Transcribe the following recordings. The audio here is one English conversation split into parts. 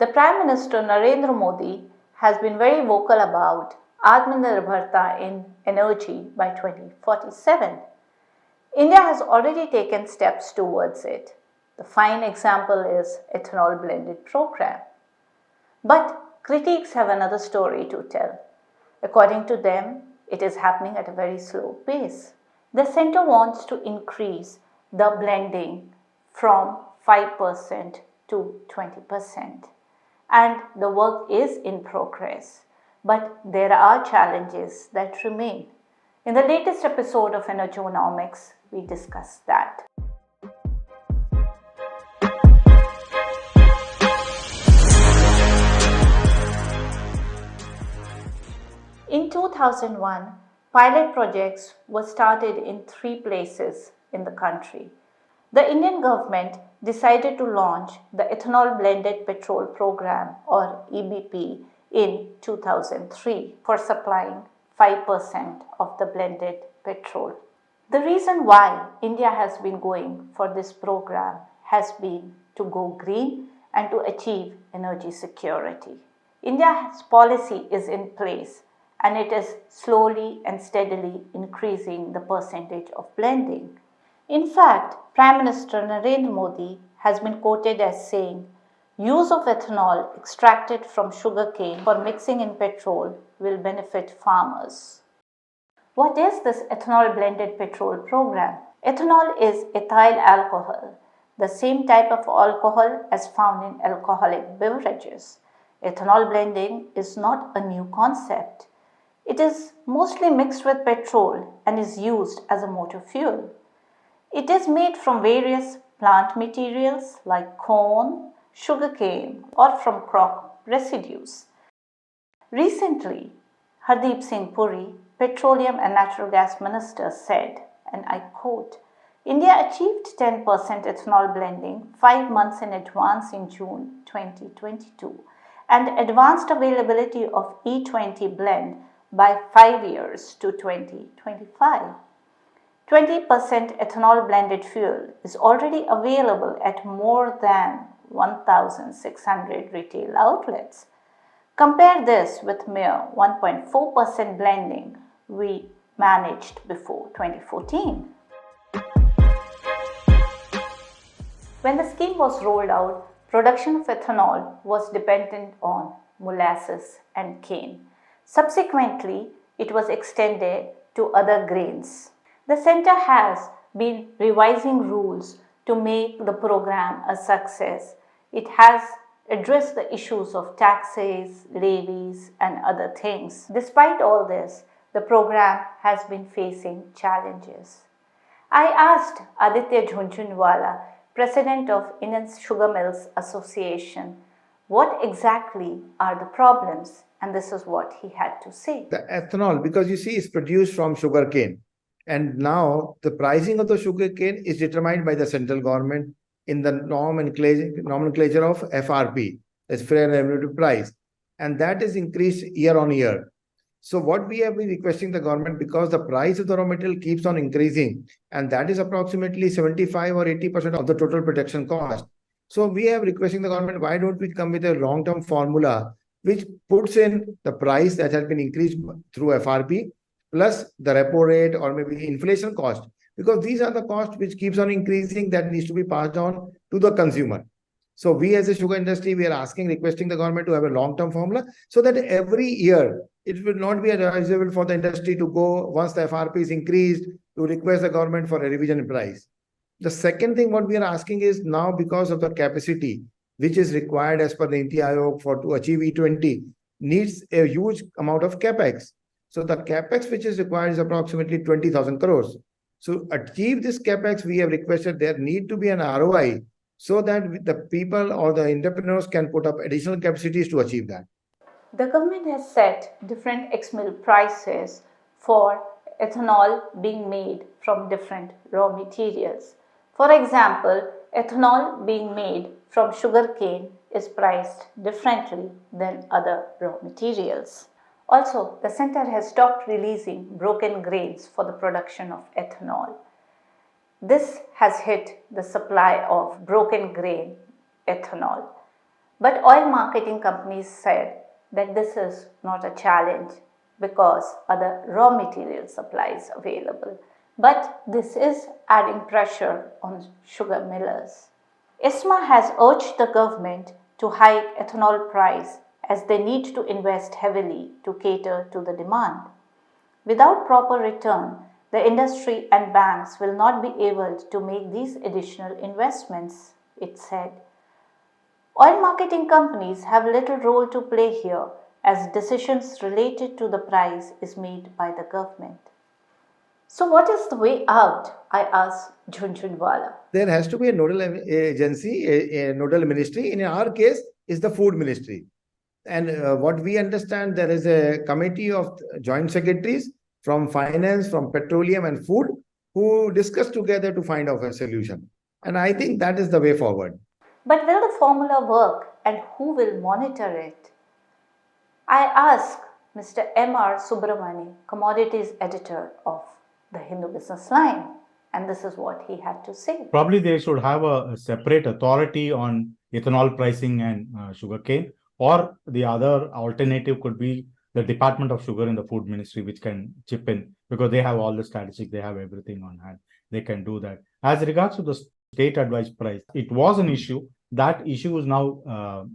The Prime Minister Narendra Modi has been very vocal about Atmanirbharta in energy by 2047. India has already taken steps towards it. The fine example is Ethanol Blended Program. But critics have another story to tell. According to them, it is happening at a very slow pace. The centre wants to increase the blending from 5% to 20%. And the work is in progress. But there are challenges that remain. In the latest episode of Energonomics, we discuss that. In 2001, pilot projects were started in 3 places in the country. The Indian government decided to launch the Ethanol Blended Petrol program or EBP in 2003 for supplying 5% of the blended petrol. The reason why India has been going for this program has been to go green and to achieve energy security. India's policy is in place and it is slowly and steadily increasing the percentage of blending. In fact, Prime Minister Narendra Modi has been quoted as saying, "Use of ethanol extracted from sugarcane for mixing in petrol will benefit farmers." What is this ethanol blended petrol program? Ethanol is ethyl alcohol, the same type of alcohol as found in alcoholic beverages. Ethanol blending is not a new concept. It is mostly mixed with petrol and is used as a motor fuel. It is made from various plant materials like corn, sugarcane, or from crop residues. Recently, Hardeep Singh Puri, Petroleum and Natural Gas Minister, said, and I quote, "India achieved 10% ethanol blending 5 months in advance in June 2022 and advanced availability of E20 blend by 5 years to 2025. 20% ethanol blended fuel is already available at more than 1,600 retail outlets. Compare this with mere 1.4% blending we managed before 2014. When the scheme was rolled out, production of ethanol was dependent on molasses and cane. Subsequently, it was extended to other grains. The centre has been revising rules to make the program a success. It has addressed the issues of taxes, levies, and other things. Despite all this, the program has been facing challenges. I asked Aditya Jhunjhunwala, President of Indian Sugar Mills Association, what exactly are the problems, and this is what he had to say. The ethanol, because you see, is produced from sugarcane. And now the pricing of the sugarcane is determined by the central government in the nomenclature of FRP, that's Fair Remunerative Price. And that is increased year on year. So what we have been requesting the government, because the price of the raw material keeps on increasing, and that is approximately 75 or 80% of the total production cost. So we have requesting the government, why don't we come with a long-term formula which puts in the price that has been increased through FRP plus the repo rate or maybe inflation cost, because these are the costs which keeps on increasing that needs to be passed on to the consumer. So we as a sugar industry, we are requesting the government to have a long-term formula so that every year it will not be advisable for the industry to go once the FRP is increased to request the government for a revision in price. The second thing what we are asking is now, because of the capacity which is required as per the NITI Aayog to achieve E20 needs a huge amount of capex. So the capex which is required is approximately 20,000 crores. So achieve this capex, we have requested there need to be an ROI so that the people or the entrepreneurs can put up additional capacities to achieve that. The government has set different ex-mill prices for ethanol being made from different raw materials. For example, ethanol being made from sugarcane is priced differently than other raw materials. Also, the centre has stopped releasing broken grains for the production of ethanol. This has hit the supply of broken grain ethanol. But oil marketing companies said that this is not a challenge because other raw material supplies available. But this is adding pressure on sugar millers. ISMA has urged the government to hike ethanol price as they need to invest heavily to cater to the demand. Without proper return, the industry and banks will not be able to make these additional investments, it said. Oil marketing companies have little role to play here as decisions related to the price is made by the government. So what is the way out? I asked Jhunjhunwala. There has to be a nodal agency, a nodal ministry. In our case, is the food ministry. And what we understand, there is a committee of joint secretaries from finance, from petroleum and food, who discuss together to find out a solution. And I think that is the way forward. But will the formula work and who will monitor it? I asked Mr. M.R. Subramani, commodities editor of the Hindu Business Line, and this is what he had to say. Probably they should have a separate authority on ethanol pricing and sugarcane, or the other alternative could be the Department of Sugar in the Food Ministry, which can chip in because they have all the statistics, they have everything on hand. They can do that. As regards to the state advised price, it was an issue. That issue is now,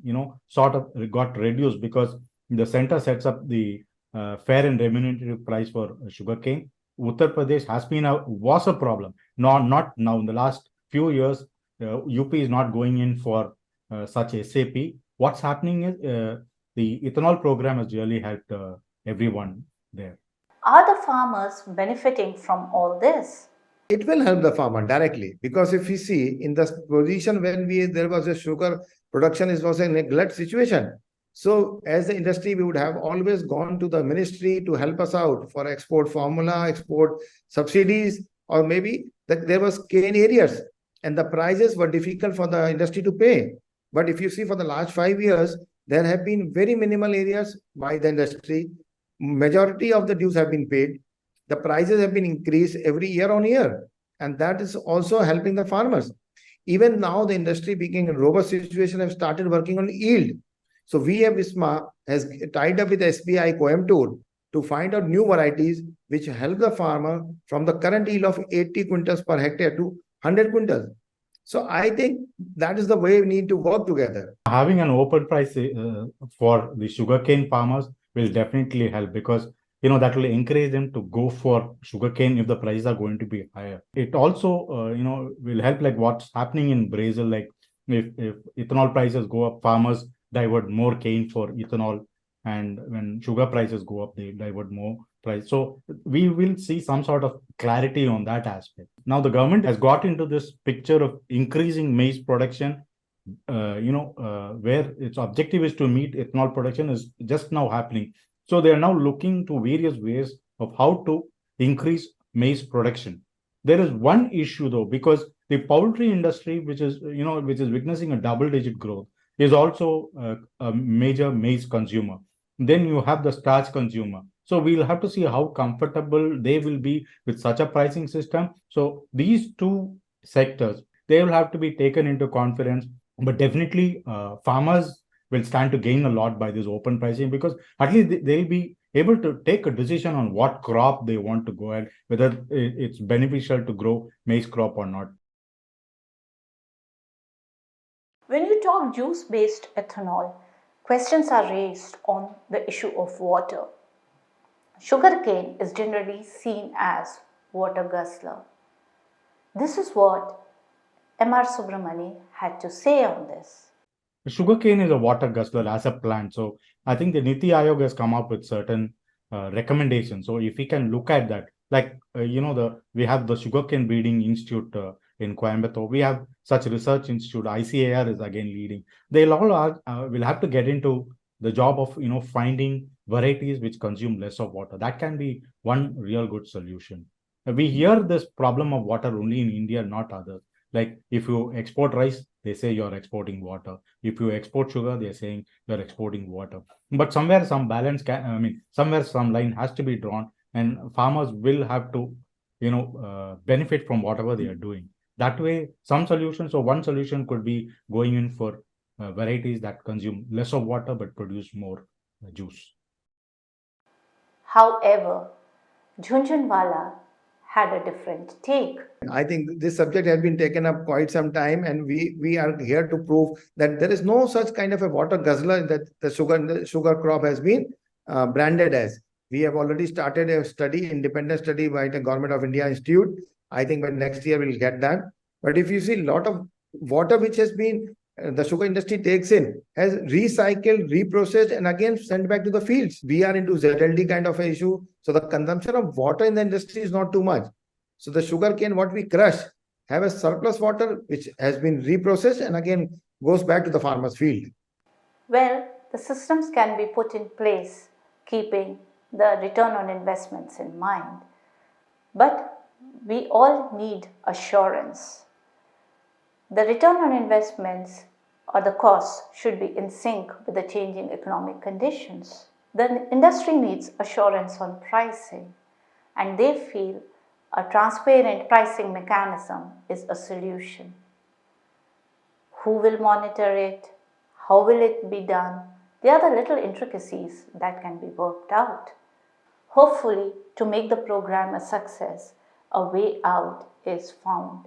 sort of got reduced because the center sets up the fair and remunerative price for sugarcane. Uttar Pradesh was a problem. Not now. In the last few years, UP is not going in for such SAP. What's happening is the ethanol program has really helped everyone there. Are the farmers benefiting from all this? It will help the farmer directly, because if we see in the position when there was a sugar production, it was a neglect situation. So as the industry, we would have always gone to the ministry to help us out for export formula, export subsidies, or maybe that there was cane areas and the prices were difficult for the industry to pay. But if you see for the last 5 years, there have been very minimal areas by the industry. Majority of the dues have been paid. The prices have been increased every year on year. And that is also helping the farmers. Even now, the industry being in a robust situation have started working on yield. So ISMA has tied up with SBI Coimbatore to find out new varieties which help the farmer from the current yield of 80 quintals per hectare to 100 quintals. So I think that is the way we need to work together. Having an open price for the sugarcane farmers will definitely help, because that will encourage them to go for sugarcane if the prices are going to be higher. It also will help, like what's happening in Brazil. Like if ethanol prices go up, farmers divert more cane for ethanol, and when sugar prices go up, they divert more price. So we will see some sort of clarity on that aspect. Now the government has got into this picture of increasing maize production, where its objective is to meet ethanol production is just now happening. So they are now looking to various ways of how to increase maize production. There is one issue though, because the poultry industry, which is witnessing a double-digit growth, is also a major maize consumer. Then you have the starch consumer. So we'll have to see how comfortable they will be with such a pricing system. So these two sectors, they will have to be taken into conference. But definitely farmers will stand to gain a lot by this open pricing, because at least they'll be able to take a decision on what crop they want to go ahead, whether it's beneficial to grow maize crop or not. When you talk juice-based ethanol, questions are raised on the issue of water. Sugarcane is generally seen as water guzzler. This is what M.R. Subramani had to say on this. Sugarcane is a water guzzler as a plant. So I think the Niti Aayog has come up with certain recommendations. So if we can look at that, like, we have the Sugarcane Breeding Institute in Coimbatore. We have such research institute. ICAR is again leading. They'll all will have to get into the job of finding varieties which consume less of water. That can be one real good solution. We hear this problem of water only in India, not others. Like if you export rice, they say you're exporting water. If you export sugar, they're saying you're exporting water. But somewhere some balance somewhere some line has to be drawn, and farmers will have to, benefit from whatever they are doing. That way, some solutions, or one solution could be going in for varieties that consume less of water but produce more juice. However, Jhunjhunwala had a different take. I think this subject has been taken up quite some time, and we are here to prove that there is no such kind of a water guzzler that the sugar crop has been branded as. We have already started a study, independent study by the Government of India Institute. I think by next year we'll get that. But if you see, a lot of water which has been the sugar industry takes in has recycled, reprocessed, and again sent back to the fields. We are into ZLD kind of an issue, so the consumption of water in the industry is not too much. So the sugar cane, what we crush, have a surplus water which has been reprocessed and again goes back to the farmer's field. Well, the systems can be put in place, keeping the return on investments in mind. But we all need assurance. The return on investments or the costs should be in sync with the changing economic conditions. The industry needs assurance on pricing, and they feel a transparent pricing mechanism is a solution. Who will monitor it? How will it be done? They are the little intricacies that can be worked out. Hopefully, to make the program a success, a way out is found.